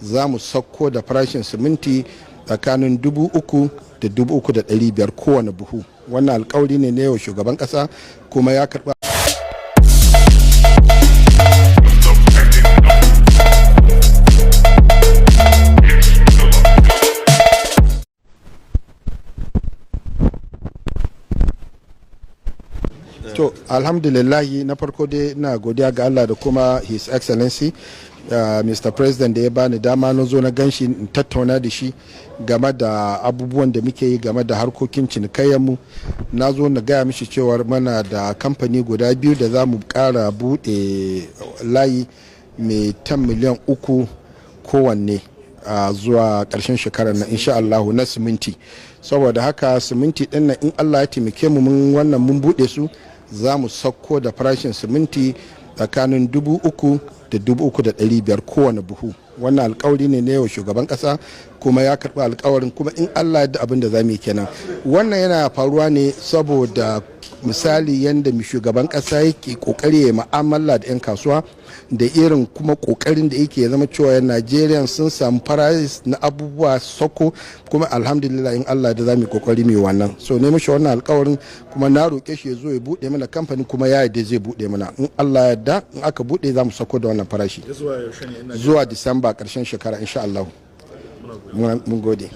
za mu sauko da farashin siminti tsakanin 3,000 da 3,500 kowane buhu. Wannan alkawari ne na yau shugaban kasa kuma ya karba. To alhamdulillahi, na farko dai ina godiya ga Allah da kuma His Excellency Mr. President da ya bani dama na zo na ganshi in tattauna da shi game da abubuwan da muke yi game da harkokin cinikayyarmu. Na zo na gaya mishi cewar mana da kamfani guda biyu da za mu kara bude layi mai 10 miliyan 3 kowanne zuwa ƙarshen shekarar na insha Allah na siminti. Saboda haka siminti ɗin nan in Allah ya taimake mu mun bude su, za mu sauko da farashin siminti tsakanin 3,000 da 3,500 kowane buhu. Wannan alkawari ne na yau shugaban kasa kuma ya karba alkawarin, kuma in Allah ya abin da za mu yi kenan. Wannan yana faruwa ne saboda misali yadda shugaban kasa yake kokari ya ma'amala da 'yan kasuwa da irin kuma kokarin da yake ya zama cewa Najeriya sun samu price na abubuwa soko, kuma alhamdulillah in Allah da za mu kokari mai wannan. So ne mishi wannan alkawarin, kuma na roke shi ya zo ya bude mana kamfani, kuma ya yarda zai bude mana. In Allah ya yarda, in aka bude za mu sako da wannan farashi zuwa Disamba karshen shekara insha Allah. Mun gode.